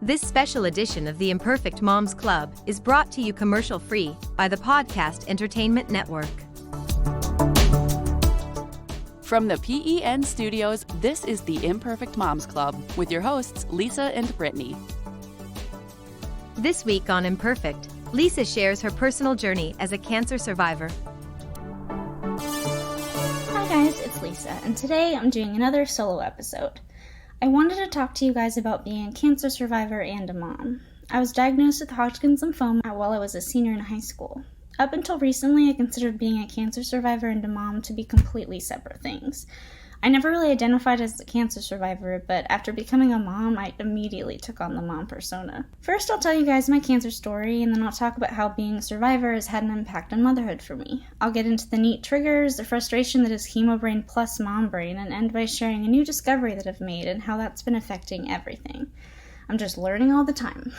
This special edition of the Imperfect Moms Club is brought to you commercial-free by the Podcast Entertainment Network. From the PEN Studios, this is the Imperfect Moms Club with your hosts, Lisa and Brittany. This week on Imperfect, Lisa shares her personal journey as a cancer survivor. Hi guys, it's Lisa, and today I'm doing another solo episode. I wanted to talk to you guys about being a cancer survivor and a mom. I was diagnosed with Hodgkin's lymphoma while I was a senior in high school. Up until recently, I considered being a cancer survivor and a mom to be completely separate things. I never really identified as a cancer survivor, but after becoming a mom, I immediately took on the mom persona. First, I'll tell you guys my cancer story, and then I'll talk about how being a survivor has had an impact on motherhood for me. I'll get into the neat triggers, the frustration that is chemo brain plus mom brain, and end by sharing a new discovery that I've made and how that's been affecting everything. I'm just learning all the time.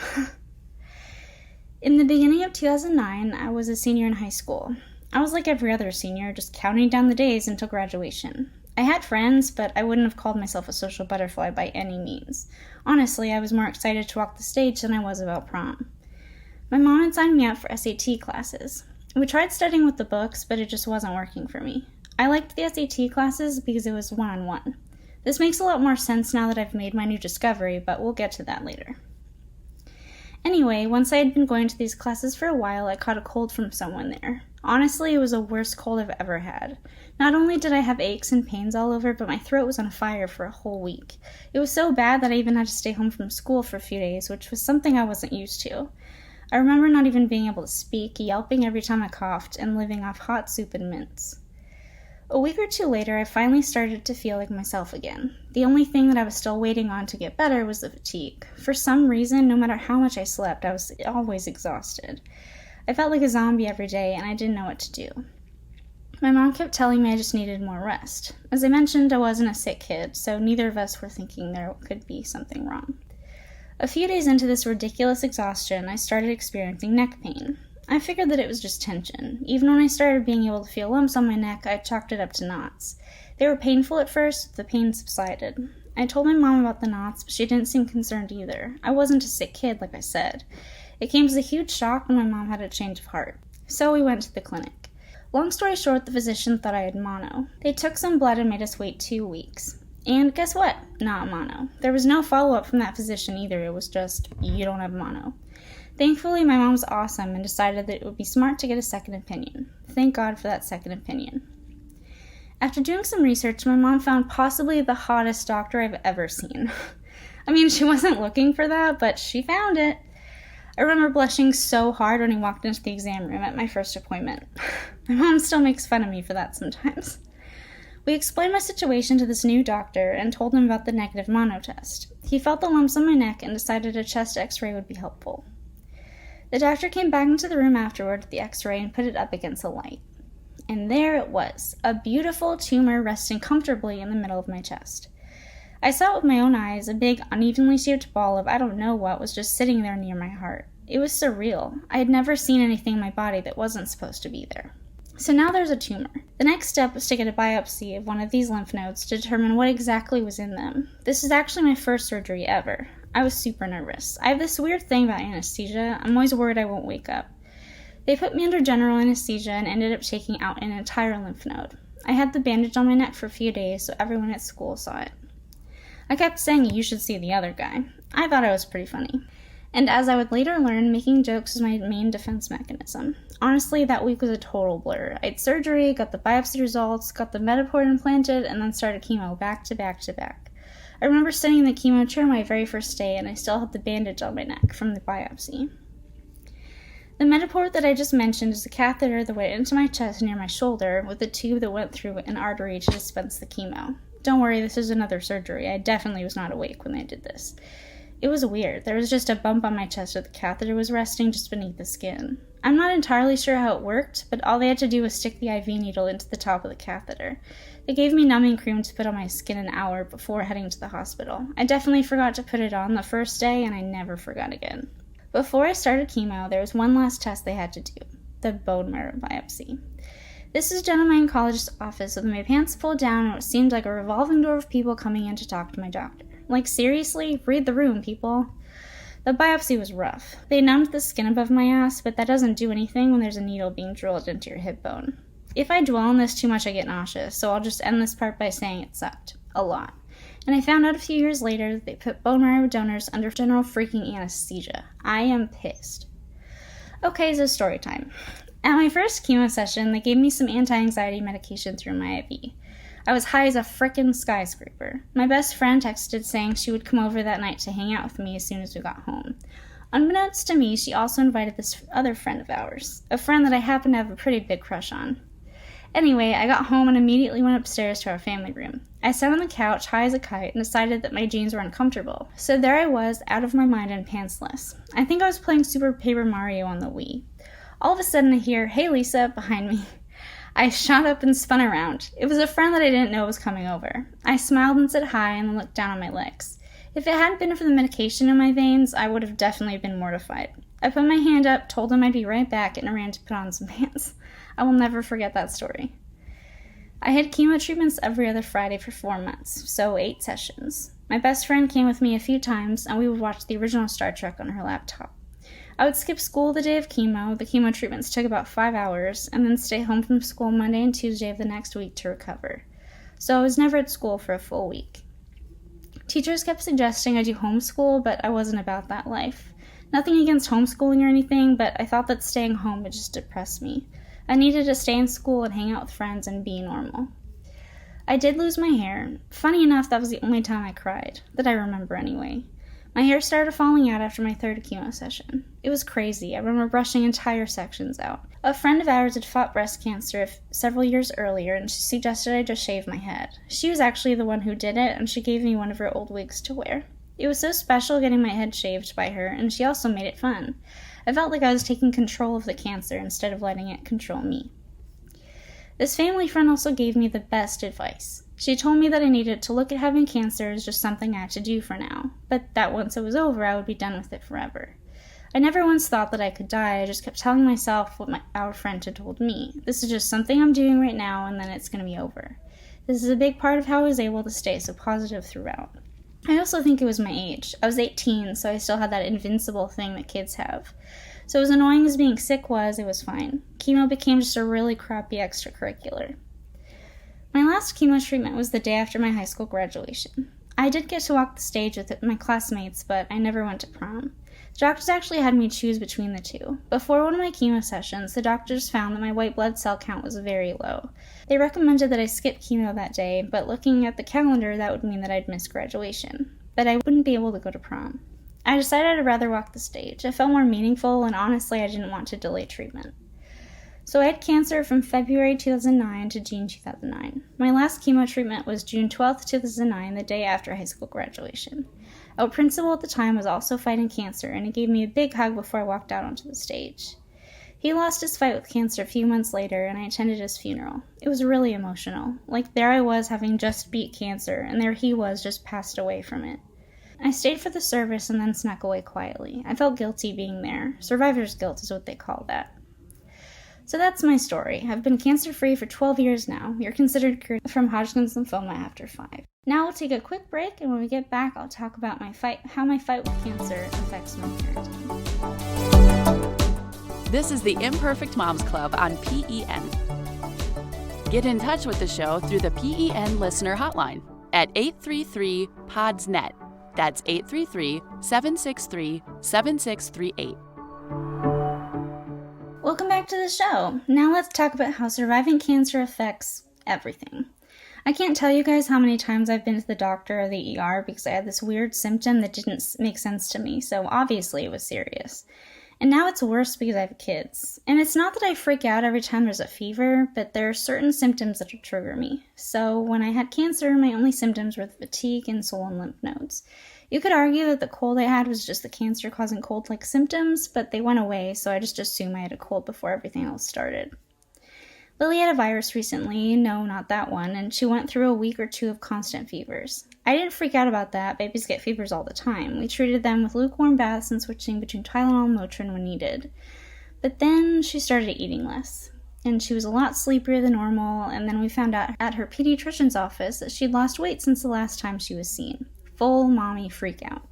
In the beginning of 2009, I was a senior in high school. I was like every other senior, just counting down the days until graduation. I had friends, but I wouldn't have called myself a social butterfly by any means. Honestly, I was more excited to walk the stage than I was about prom. My mom had signed me up for SAT classes. We tried studying with the books, but it just wasn't working for me. I liked the SAT classes because it was one-on-one. This makes a lot more sense now that I've made my new discovery, but we'll get to that later. Anyway, once I had been going to these classes for a while, I caught a cold from someone there. Honestly, it was the worst cold I've ever had. Not only did I have aches and pains all over, but my throat was on fire for a whole week. It was so bad that I even had to stay home from school for a few days, which was something I wasn't used to. I remember not even being able to speak, yelping every time I coughed, and living off hot soup and mints. A week or two later, I finally started to feel like myself again. The only thing that I was still waiting on to get better was the fatigue. For some reason, no matter how much I slept, I was always exhausted. I felt like a zombie every day, and I didn't know what to do. My mom kept telling me I just needed more rest. As I mentioned, I wasn't a sick kid, so neither of us were thinking there could be something wrong. A few days into this ridiculous exhaustion, I started experiencing neck pain. I figured that it was just tension. Even when I started being able to feel lumps on my neck, I chalked it up to knots. They were painful at first, but the pain subsided. I told my mom about the knots, but she didn't seem concerned either. I wasn't a sick kid, like I said. It came as a huge shock when my mom had a change of heart. So we went to the clinic. Long story short, the physician thought I had mono. They took some blood and made us wait 2 weeks. And guess what? Not mono. There was no follow-up from that physician either. It was just, you don't have mono. Thankfully, my mom was awesome and decided that it would be smart to get a second opinion. Thank God for that second opinion. After doing some research, my mom found possibly the hottest doctor I've ever seen. I mean, she wasn't looking for that, but she found it. I remember blushing so hard when he walked into the exam room at my first appointment. My mom still makes fun of me for that sometimes. We explained my situation to this new doctor and told him about the negative mono test. He felt the lumps on my neck and decided a chest x-ray would be helpful. The doctor came back into the room afterward with the x-ray and put it up against the light. And there it was, a beautiful tumor resting comfortably in the middle of my chest. I saw it with my own eyes. A big, unevenly shaped ball of I don't know what was just sitting there near my heart. It was surreal. I had never seen anything in my body that wasn't supposed to be there. So now there's a tumor. The next step was to get a biopsy of one of these lymph nodes to determine what exactly was in them. This is actually my first surgery ever. I was super nervous. I have this weird thing about anesthesia. I'm always worried I won't wake up. They put me under general anesthesia and ended up taking out an entire lymph node. I had the bandage on my neck for a few days, so everyone at school saw it. I kept saying, you should see the other guy. I thought I was pretty funny. And as I would later learn, making jokes was my main defense mechanism. Honestly, that week was a total blur. I had surgery, got the biopsy results, got the Mediport implanted, and then started chemo back to back to back. I remember sitting in the chemo chair my very first day, and I still had the bandage on my neck from the biopsy. The Mediport that I just mentioned is a catheter that went into my chest near my shoulder with a tube that went through an artery to dispense the chemo. Don't worry, this is another surgery. I definitely was not awake when they did this. It was weird. There was just a bump on my chest where the catheter was resting just beneath the skin. I'm not entirely sure how it worked, but all they had to do was stick the IV needle into the top of the catheter. They gave me numbing cream to put on my skin an hour before heading to the hospital. I definitely forgot to put it on the first day, and I never forgot again. Before I started chemo, there was one last test they had to do, the bone marrow biopsy. This is done in my oncologist's office with my pants pulled down and what seemed like a revolving door of people coming in to talk to my doctor. Like, seriously? Read the room, people. The biopsy was rough. They numbed the skin above my ass, but that doesn't do anything when there's a needle being drilled into your hip bone. If I dwell on this too much, I get nauseous, so I'll just end this part by saying it sucked. A lot. And I found out a few years later that they put bone marrow donors under general freaking anesthesia. I am pissed. Okay, so story time. At my first chemo session, they gave me some anti-anxiety medication through my IV. I was high as a frickin' skyscraper. My best friend texted saying she would come over that night to hang out with me as soon as we got home. Unbeknownst to me, she also invited this other friend of ours, a friend that I happen to have a pretty big crush on. Anyway, I got home and immediately went upstairs to our family room. I sat on the couch, high as a kite, and decided that my jeans were uncomfortable. So there I was, out of my mind and pantsless. I think I was playing Super Paper Mario on the Wii. All of a sudden I hear, "Hey Lisa," behind me. I shot up and spun around. It was a friend that I didn't know was coming over. I smiled and said hi and then looked down on my legs. If it hadn't been for the medication in my veins, I would have definitely been mortified. I put my hand up, told him I'd be right back, and ran to put on some pants. I will never forget that story. I had chemo treatments every other Friday for 4 months, so 8 sessions. My best friend came with me a few times, and we would watch the original Star Trek on her laptop. I would skip school the day of chemo. The chemo treatments took about 5 hours, and then stay home from school Monday and Tuesday of the next week to recover. So I was never at school for a full week. Teachers kept suggesting I do homeschool, but I wasn't about that life. Nothing against homeschooling or anything, but I thought that staying home would just depress me. I needed to stay in school and hang out with friends and be normal. I did lose my hair. Funny enough, that was the only time I cried, that I remember anyway. My hair started falling out after my 3rd chemo session. It was crazy. I remember brushing entire sections out. A friend of ours had fought breast cancer several years earlier, and she suggested I just shave my head. She was actually the one who did it, and she gave me one of her old wigs to wear. It was so special getting my head shaved by her, and she also made it fun. I felt like I was taking control of the cancer instead of letting it control me. This family friend also gave me the best advice. She told me that I needed to look at having cancer as just something I had to do for now, but that once it was over, I would be done with it forever. I never once thought that I could die. I just kept telling myself what our friend had told me. This is just something I'm doing right now, and then it's going to be over. This is a big part of how I was able to stay so positive throughout. I also think it was my age. I was 18, so I still had that invincible thing that kids have. So as annoying as being sick was, it was fine. Chemo became just a really crappy extracurricular. My last chemo treatment was the day after my high school graduation. I did get to walk the stage with my classmates, but I never went to prom. The doctors actually had me choose between the two. Before one of my chemo sessions, the doctors found that my white blood cell count was very low. They recommended that I skip chemo that day, but looking at the calendar, that would mean that I'd miss graduation. But I wouldn't be able to go to prom. I decided I'd rather walk the stage. It felt more meaningful, and honestly, I didn't want to delay treatment. So I had cancer from February 2009 to June 2009. My last chemo treatment was June 12th, 2009, the day after high school graduation. Our principal at the time was also fighting cancer, and he gave me a big hug before I walked out onto the stage. He lost his fight with cancer a few months later, and I attended his funeral. It was really emotional. Like, there I was having just beat cancer, and there he was just passed away from it. I stayed for the service and then snuck away quietly. I felt guilty being there. Survivor's guilt is what they call that. So that's my story. I've been cancer-free for 12 years now. You're considered cured from Hodgkin's lymphoma after 5. Now we'll take a quick break, and when we get back, I'll talk about how my fight with cancer affects my parenting. This is the Imperfect Moms Club on PEN. Get in touch with the show through the PEN listener hotline at 833-PODS-NET. That's 833-763-7638. Welcome back to the show. Now let's talk about how surviving cancer affects everything. I can't tell you guys how many times I've been to the doctor or the ER because I had this weird symptom that didn't make sense to me, so obviously it was serious. And now it's worse because I have kids. And it's not that I freak out every time there's a fever, but there are certain symptoms that will trigger me. So when I had cancer, my only symptoms were the fatigue and swollen lymph nodes. You could argue that the cold I had was just the cancer causing cold-like symptoms, but they went away, so I just assumed I had a cold before everything else started. Lily had a virus recently, no, not that one, and she went through a week or 2 of constant fevers. I didn't freak out about that. Babies get fevers all the time. We treated them with lukewarm baths and switching between Tylenol and Motrin when needed. But then she started eating less, and she was a lot sleepier than normal, and then we found out at her pediatrician's office that she'd lost weight since the last time she was seen. Full mommy freak out.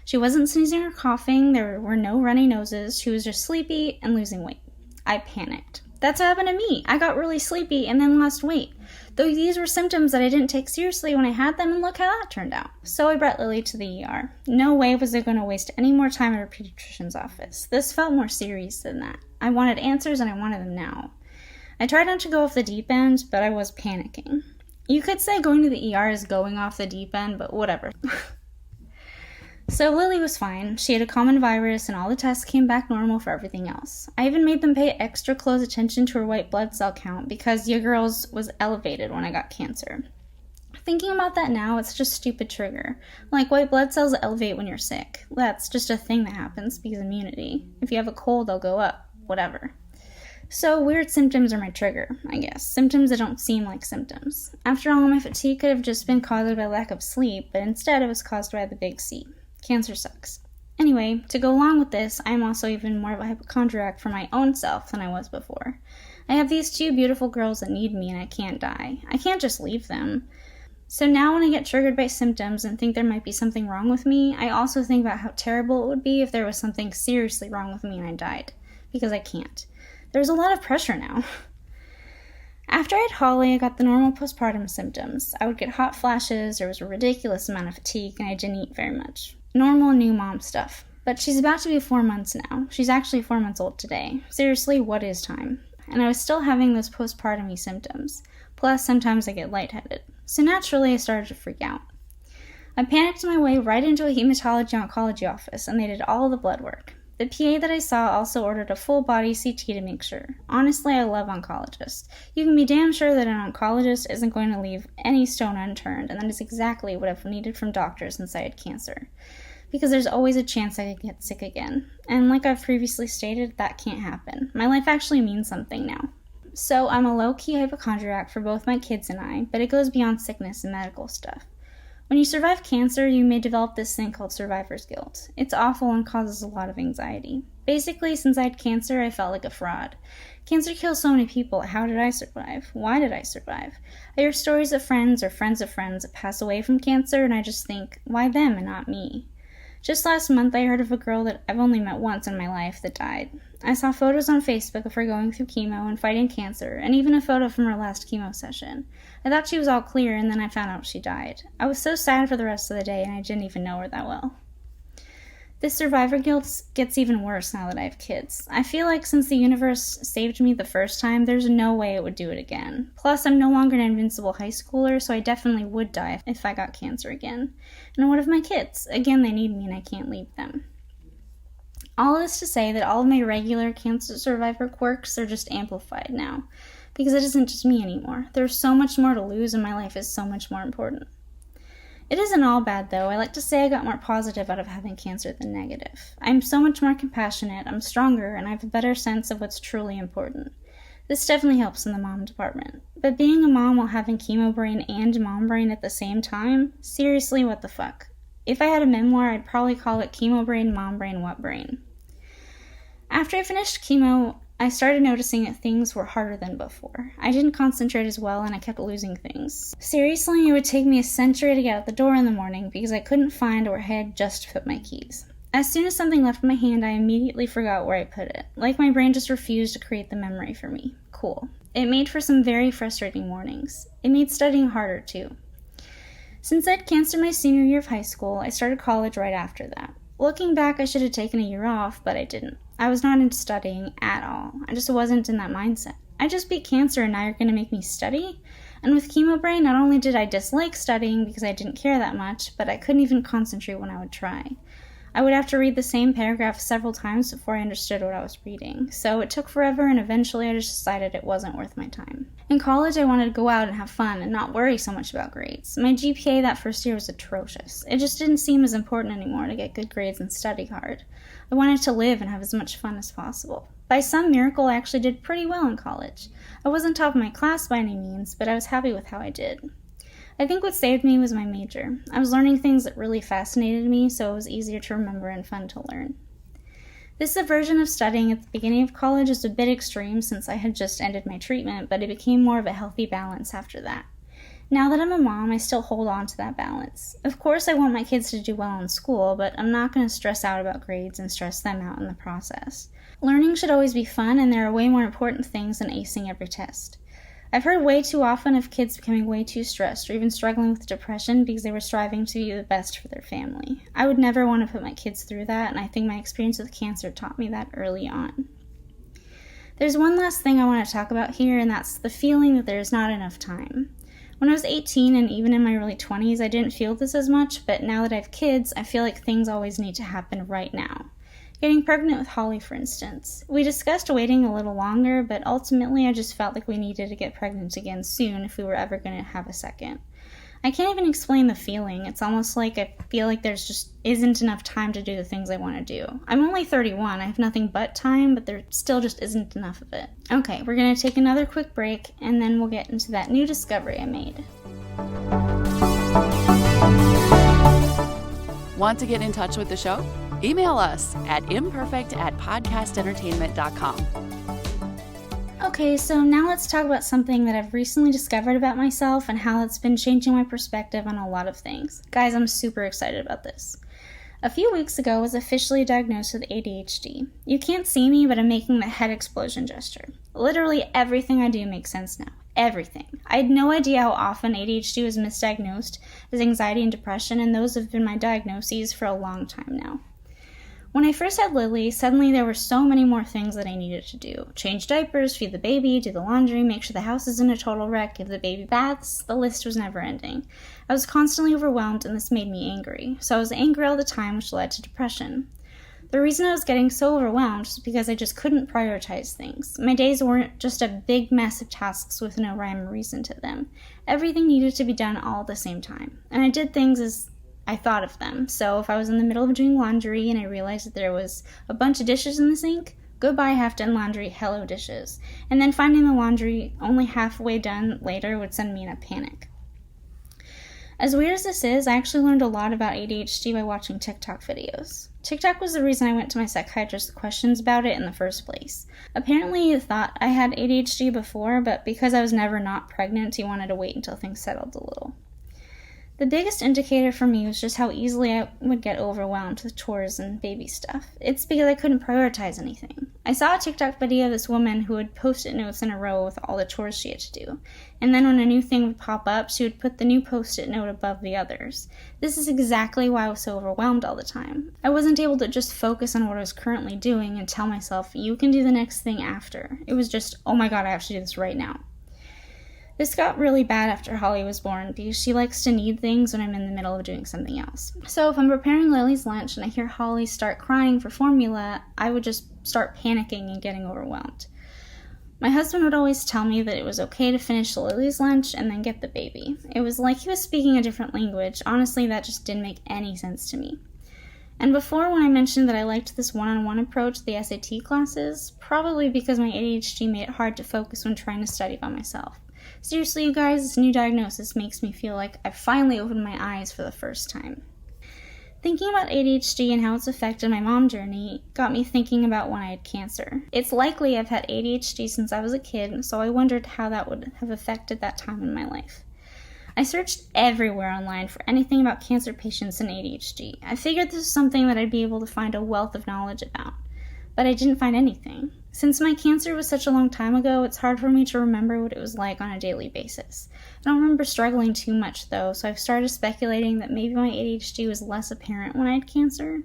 She wasn't sneezing or coughing, there were no runny noses, she was just sleepy and losing weight. I panicked. That's what happened to me. I got really sleepy and then lost weight. Though these were symptoms that I didn't take seriously when I had them, and look how that turned out. So I brought Lily to the ER. No way was I going to waste any more time at her pediatrician's office. This felt more serious than that. I wanted answers and I wanted them now. I tried not to go off the deep end, but I was panicking. You could say going to the ER is going off the deep end, but whatever. So Lily was fine. She had a common virus and all the tests came back normal for everything else. I even made them pay extra close attention to her white blood cell count because your girl's was elevated when I got cancer. Thinking about that now, it's just a stupid trigger. Like, white blood cells elevate when you're sick. That's just a thing that happens because immunity. If you have a cold, they'll go up. Whatever. So weird symptoms are my trigger, I guess. Symptoms that don't seem like symptoms. After all, my fatigue could have just been caused by lack of sleep, but instead it was caused by the big C. Cancer sucks. Anyway, to go along with this, I am also even more of a hypochondriac for my own self than I was before. I have these two beautiful girls that need me and I can't die. I can't just leave them. So now when I get triggered by symptoms and think there might be something wrong with me, I also think about how terrible it would be if there was something seriously wrong with me and I died. Because I can't. There's a lot of pressure now. After I had Holly, I got the normal postpartum symptoms. I would get hot flashes, there was a ridiculous amount of fatigue, and I didn't eat very much. Normal new mom stuff. But she's about to be 4 months now. She's actually 4 months old today. Seriously, what is time? And I was still having those postpartum-y symptoms. Plus, sometimes I get lightheaded. So naturally, I started to freak out. I panicked my way right into a hematology-oncology office, and they did all the blood work. The PA that I saw also ordered a full-body CT to make sure. Honestly, I love oncologists. You can be damn sure that an oncologist isn't going to leave any stone unturned, and that is exactly what I've needed from doctors since I had cancer. Because there's always a chance I could get sick again. And like I've previously stated, that can't happen. My life actually means something now. So I'm a low-key hypochondriac for both my kids and I, but it goes beyond sickness and medical stuff. When you survive cancer, you may develop this thing called survivor's guilt. It's awful and causes a lot of anxiety. Basically, since I had cancer, I felt like a fraud. Cancer kills so many people. How did I survive? Why did I survive? I hear stories of friends or friends of friends that pass away from cancer, and I just think, why them and not me? Just last month, I heard of a girl that I've only met once in my life that died. I saw photos on Facebook of her going through chemo and fighting cancer, and even a photo from her last chemo session. I thought she was all clear, and then I found out she died. I was so sad for the rest of the day, and I didn't even know her that well. This survivor guilt gets even worse now that I have kids. I feel like since the universe saved me the first time, there's no way it would do it again. Plus, I'm no longer an invincible high schooler, so I definitely would die if I got cancer again. And what of my kids? Again, they need me and I can't leave them. All of this to say that all of my regular cancer survivor quirks are just amplified now. Because it isn't just me anymore. There's so much more to lose and my life is so much more important. It isn't all bad, though. I like to say I got more positive out of having cancer than negative. I'm so much more compassionate, I'm stronger, and I have a better sense of what's truly important. This definitely helps in the mom department. But being a mom while having chemo brain and mom brain at the same time? Seriously, what the fuck? If I had a memoir, I'd probably call it Chemo Brain, Mom Brain, What Brain? After I finished chemo, I started noticing that things were harder than before. I didn't concentrate as well and I kept losing things. Seriously, it would take me a century to get out the door in the morning because I couldn't find where I had just put my keys. As soon as something left my hand, I immediately forgot where I put it. Like my brain just refused to create the memory for me. Cool. It made for some very frustrating mornings. It made studying harder too. Since I had cancer my senior year of high school, I started college right after that. Looking back, I should have taken a year off, but I didn't. I was not into studying at all. I just wasn't in that mindset. I just beat cancer and now you're going to make me study? And with chemo brain, not only did I dislike studying because I didn't care that much, but I couldn't even concentrate when I would try. I would have to read the same paragraph several times before I understood what I was reading. So it took forever and eventually I just decided it wasn't worth my time. In college, I wanted to go out and have fun and not worry so much about grades. My GPA that first year was atrocious. It just didn't seem as important anymore to get good grades and study hard. I wanted to live and have as much fun as possible. By some miracle, I actually did pretty well in college. I wasn't top of my class by any means, but I was happy with how I did. I think what saved me was my major. I was learning things that really fascinated me, so it was easier to remember and fun to learn. This version of studying at the beginning of college was a bit extreme since I had just ended my treatment, but it became more of a healthy balance after that. Now that I'm a mom, I still hold on to that balance. Of course, I want my kids to do well in school, but I'm not going to stress out about grades and stress them out in the process. Learning should always be fun, and there are way more important things than acing every test. I've heard way too often of kids becoming way too stressed or even struggling with depression because they were striving to be the best for their family. I would never want to put my kids through that, and I think my experience with cancer taught me that early on. There's one last thing I want to talk about here, and that's the feeling that there's not enough time. When I was 18 and even in my early 20s, I didn't feel this as much, but now that I have kids, I feel like things always need to happen right now. Getting pregnant with Holly, for instance. We discussed waiting a little longer, but ultimately I just felt like we needed to get pregnant again soon if we were ever going to have a second. I can't even explain the feeling. It's almost like I feel like there's just isn't enough time to do the things I want to do. I'm only 31. I have nothing but time, but there still just isn't enough of it. Okay, we're going to take another quick break, and then we'll get into that new discovery I made. Want to get in touch with the show? Email us at imperfect@podcastentertainment.com. Okay, so now let's talk about something that I've recently discovered about myself and how it's been changing my perspective on a lot of things. Guys, I'm super excited about this. A few weeks ago, I was officially diagnosed with ADHD. You can't see me, but I'm making the head explosion gesture. Literally everything I do makes sense now. Everything. I had no idea how often ADHD was misdiagnosed as anxiety and depression, and those have been my diagnoses for a long time now. When I first had Lily, suddenly there were so many more things that I needed to do. Change diapers, feed the baby, do the laundry, make sure the house isn't a total wreck, give the baby baths. The list was never ending. I was constantly overwhelmed, and this made me angry. So I was angry all the time, which led to depression. The reason I was getting so overwhelmed was because I just couldn't prioritize things. My days weren't just a big mess of tasks with no rhyme or reason to them. Everything needed to be done all at the same time. And I did things as I thought of them. So if I was in the middle of doing laundry and I realized that there was a bunch of dishes in the sink, goodbye half-done laundry, hello dishes. And then finding the laundry only halfway done later would send me in a panic. As weird as this is, I actually learned a lot about ADHD by watching TikTok videos. TikTok was the reason I went to my psychiatrist with questions about it in the first place. Apparently he thought I had ADHD before, but because I was never not pregnant, he wanted to wait until things settled a little. The biggest indicator for me was just how easily I would get overwhelmed with chores and baby stuff. It's because I couldn't prioritize anything. I saw a TikTok video of this woman who would post-it notes in a row with all the chores she had to do. And then when a new thing would pop up, she would put the new post-it note above the others. This is exactly why I was so overwhelmed all the time. I wasn't able to just focus on what I was currently doing and tell myself, you can do the next thing after. It was just, oh my god, I have to do this right now. This got really bad after Holly was born because she likes to need things when I'm in the middle of doing something else. So if I'm preparing Lily's lunch and I hear Holly start crying for formula, I would just start panicking and getting overwhelmed. My husband would always tell me that it was okay to finish Lily's lunch and then get the baby. It was like he was speaking a different language. Honestly, that just didn't make any sense to me. And before, when I mentioned that I liked this one-on-one approach to the SAT classes, probably because my ADHD made it hard to focus when trying to study by myself. Seriously, you guys, this new diagnosis makes me feel like I've finally opened my eyes for the first time. Thinking about ADHD and how it's affected my mom journey got me thinking about when I had cancer. It's likely I've had ADHD since I was a kid, so I wondered how that would have affected that time in my life. I searched everywhere online for anything about cancer patients and ADHD. I figured this was something that I'd be able to find a wealth of knowledge about, but I didn't find anything. Since my cancer was such a long time ago, it's hard for me to remember what it was like on a daily basis. I don't remember struggling too much, though, so I've started speculating that maybe my ADHD was less apparent when I had cancer.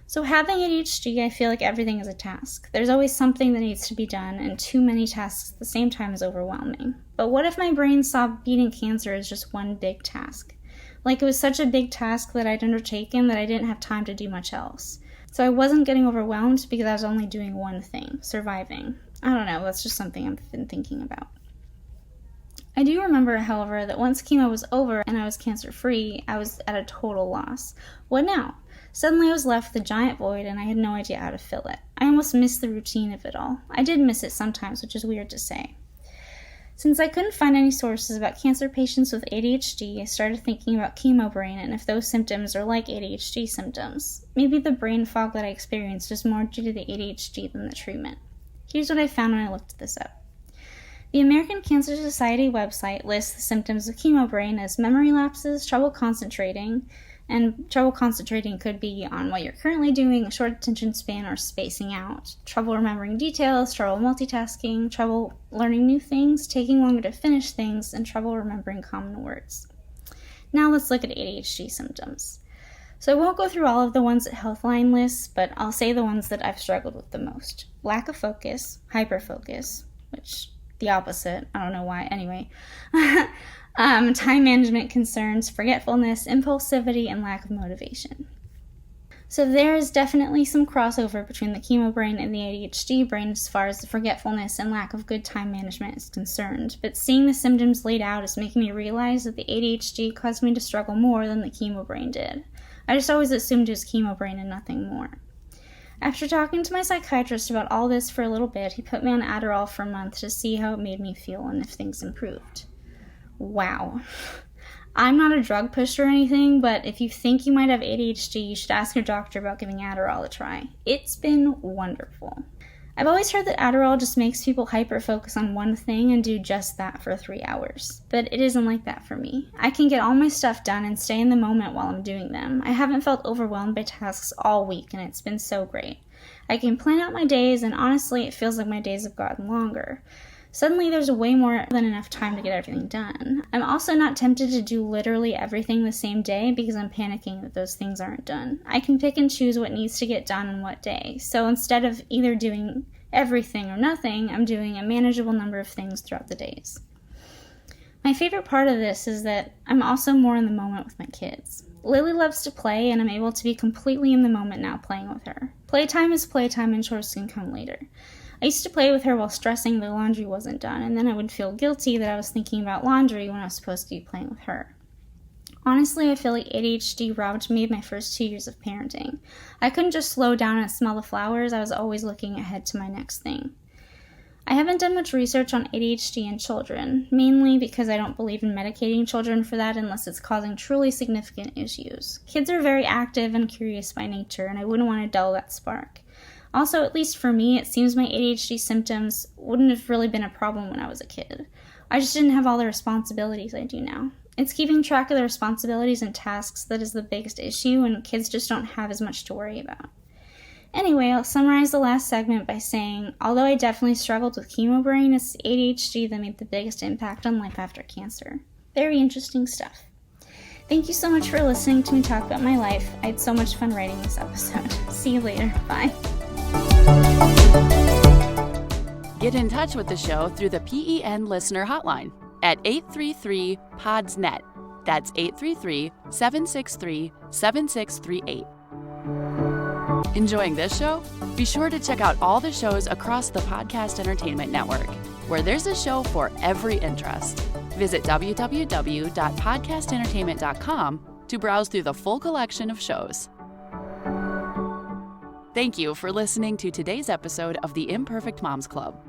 So having ADHD, I feel like everything is a task. There's always something that needs to be done, and too many tasks at the same time is overwhelming. But what if my brain saw beating cancer as just one big task? Like it was such a big task that I'd undertaken that I didn't have time to do much else. So I wasn't getting overwhelmed because I was only doing one thing, surviving. I don't know, that's just something I've been thinking about. I do remember, however, that once chemo was over and I was cancer-free, I was at a total loss. What now? Suddenly I was left with a giant void and I had no idea how to fill it. I almost missed the routine of it all. I did miss it sometimes, which is weird to say. Since I couldn't find any sources about cancer patients with ADHD, I started thinking about chemo brain and if those symptoms are like ADHD symptoms. Maybe the brain fog that I experienced is more due to the ADHD than the treatment. Here's what I found when I looked this up. The American Cancer Society website lists the symptoms of chemo brain as memory lapses, trouble concentrating, and trouble concentrating could be on what you're currently doing, a short attention span, or spacing out, trouble remembering details, trouble multitasking, trouble learning new things, taking longer to finish things, and trouble remembering common words. Now let's look at ADHD symptoms. So I won't go through all of the ones that Healthline lists, but I'll say the ones that I've struggled with the most. Lack of focus, hyperfocus, which the opposite, I don't know why, anyway. Time management concerns, forgetfulness, impulsivity, and lack of motivation. So there is definitely some crossover between the chemo brain and the ADHD brain as far as the forgetfulness and lack of good time management is concerned, but seeing the symptoms laid out is making me realize that the ADHD caused me to struggle more than the chemo brain did. I just always assumed it was chemo brain and nothing more. After talking to my psychiatrist about all this for a little bit, he put me on Adderall for a month to see how it made me feel and if things improved. Wow. I'm not a drug pusher or anything, but if you think you might have ADHD, you should ask your doctor about giving Adderall a try. It's been wonderful. I've always heard that Adderall just makes people hyper-focus on one thing and do just that for 3 hours. But it isn't like that for me. I can get all my stuff done and stay in the moment while I'm doing them. I haven't felt overwhelmed by tasks all week, and it's been so great. I can plan out my days, and honestly, it feels like my days have gotten longer. Suddenly, there's way more than enough time to get everything done. I'm also not tempted to do literally everything the same day because I'm panicking that those things aren't done. I can pick and choose what needs to get done on what day. So instead of either doing everything or nothing, I'm doing a manageable number of things throughout the days. My favorite part of this is that I'm also more in the moment with my kids. Lily loves to play, and I'm able to be completely in the moment now playing with her. Playtime is playtime, and chores can come later. I used to play with her while stressing the laundry wasn't done, and then I would feel guilty that I was thinking about laundry when I was supposed to be playing with her. Honestly, I feel like ADHD robbed me of my first 2 years of parenting. I couldn't just slow down and smell the flowers. I was always looking ahead to my next thing. I haven't done much research on ADHD in children, mainly because I don't believe in medicating children for that unless it's causing truly significant issues. Kids are very active and curious by nature, and I wouldn't want to dull that spark. Also, at least for me, it seems my ADHD symptoms wouldn't have really been a problem when I was a kid. I just didn't have all the responsibilities I do now. It's keeping track of the responsibilities and tasks that is the biggest issue, and kids just don't have as much to worry about. Anyway, I'll summarize the last segment by saying, although I definitely struggled with chemo brain, it's ADHD that made the biggest impact on life after cancer. Very interesting stuff. Thank you so much for listening to me talk about my life. I had so much fun writing this episode. See you later. Bye. Get in touch with the show through the PEN listener hotline at 833-PODS-NET. That's 833-763-7638. Enjoying this show? Be sure to check out all the shows across the Podcast Entertainment Network, where there's a show for every interest. Visit www.podcastentertainment.com to browse through the full collection of shows. Thank you for listening to today's episode of the Imperfect Moms Club.